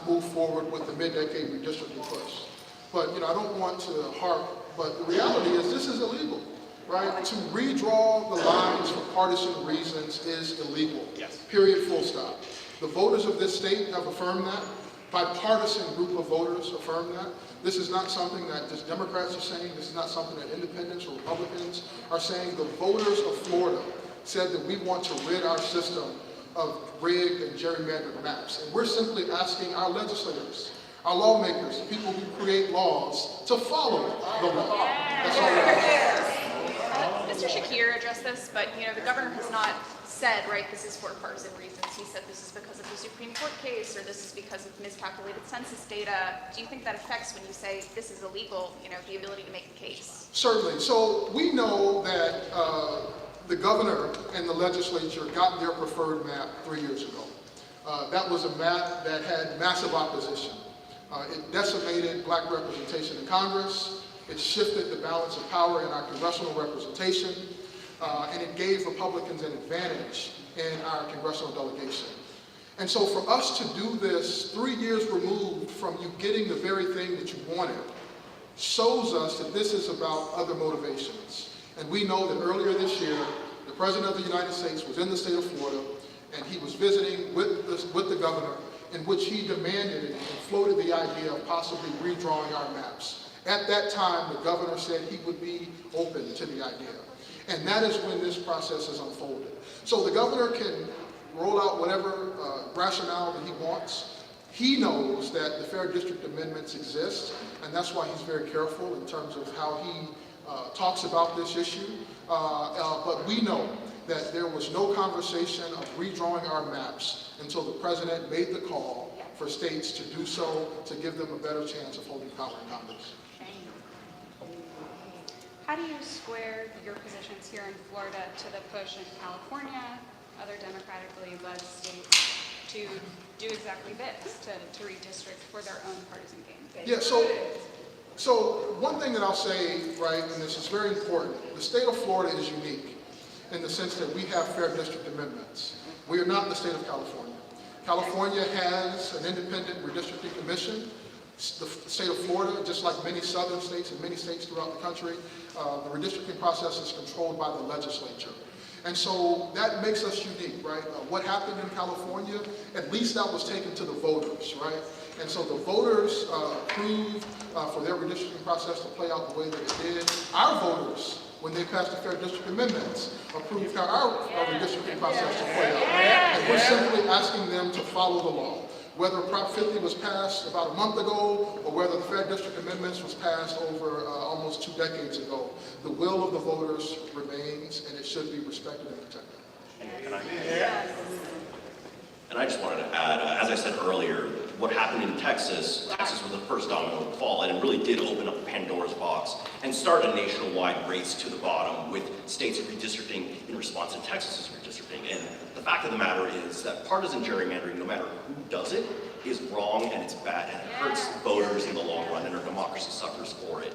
move forward with the mid-decade redistricting push. But I don't want to harp, but the reality is this is illegal, right? To redraw the lines for partisan reasons is illegal. Yes. Period, full stop. The voters of this state have affirmed that. Bipartisan group of voters affirm that. This is not something that just Democrats are saying. This is not something that independents or Republicans are saying. The voters of Florida said that we want to rid our system of rigged and gerrymandered maps. And we're simply asking our legislators, our lawmakers, the people who create laws, to follow the law. That's all we're asking. Mr. Skhir addressed this, but the governor has not said, right, this is for partisan reasons. He said this is because of the Supreme Court case, or this is because of miscalculated census data. Do you think that affects, when you say this is illegal, the ability to make the case? Certainly. So we know that the governor and the legislature got their preferred map 3 years ago. That was a map that had massive opposition. It decimated black representation in Congress. It shifted the balance of power in our congressional representation. And it gave Republicans an advantage in our congressional delegation. And so for us to do this 3 years removed from you getting the very thing that you wanted shows us that this is about other motivations. And we know that earlier this year, the President of the United States was in the state of Florida, and he was visiting with the governor, in which he demanded and floated the idea of possibly redrawing our maps. At that time, the governor said he would be open to the idea. And that is when this process is unfolded. So the governor can roll out whatever rationale that he wants. He knows that the fair district amendments exist, and that's why he's very careful in terms of how he talks about this issue. But we know that there was no conversation of redrawing our maps until the president made the call for states to do so, to give them a better chance of holding power in Congress. How do you square your positions here in Florida to the push in California, other democratically led states, to do exactly this, to redistrict for their own partisan gain? Yeah, so one thing that I'll say, right, and this is very important, the state of Florida is unique in the sense that we have fair district amendments. We are not the state of California. California has an independent redistricting commission. The state of Florida, just like many southern states and many states throughout the country, the redistricting process is controlled by the legislature. And so that makes us unique, right? What happened in California, at least that was taken to the voters, right? And so the voters approved for their redistricting process to play out the way that it did. Our voters, when they passed the fair district amendments, approved our redistricting process to play out. And we're simply asking them to follow the law. Whether Prop 50 was passed about a month ago, or whether the fair district amendments was passed over almost 2 decades ago, the will of the voters remains, and it should be respected and protected. And I just wanted to add, as I said earlier, what happened in Texas was the first domino to fall, and it really did open up Pandora's box and start a nationwide race to the bottom with states redistricting in response to Texas's redistricting. And the fact of the matter is that partisan gerrymandering, no matter who does it, is wrong and it's bad and it hurts voters in the long run, and our democracy suffers for it.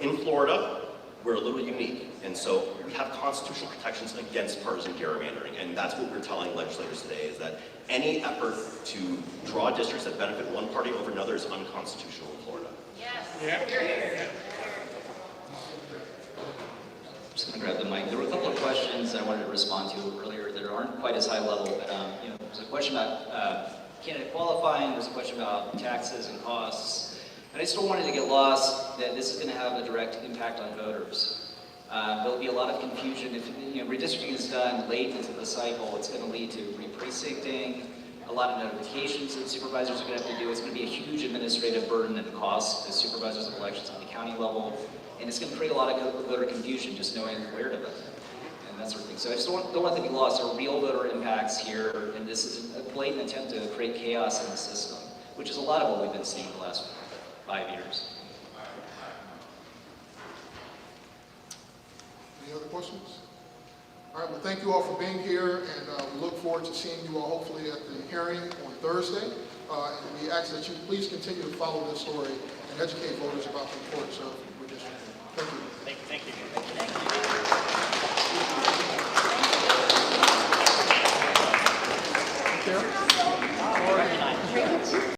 In Florida, we're a little unique, and so we have constitutional protections against partisan gerrymandering, and that's what we're telling legislators today, is that any effort to draw districts that benefit one party over another is unconstitutional in Florida. Yes. Yeah. I'm just going to grab the mic. There were a couple of questions I wanted to respond to earlier that aren't quite as high level, but there's a question about candidate qualifying, there's a question about taxes and costs. And I just don't want it to get lost that this is going to have a direct impact on voters. There'll be a lot of confusion if redistricting is done late into the cycle. It's going to lead to re-precincting, a lot of notifications that supervisors are going to have to do. It's going to be a huge administrative burden and cost as supervisors of elections on the county level, and it's going to create a lot of voter confusion just knowing where to vote and that sort of thing. So I just don't want that to be lost. There are real voter impacts here, and this is a blatant attempt to create chaos in the system, which is a lot of what we've been seeing the last 5 years. Any other questions? All right, well, thank you all for being here, and we look forward to seeing you all hopefully at the hearing on Thursday. And we ask that you please continue to follow this story and educate voters about the importance of redistricting. Thank you. Thank you.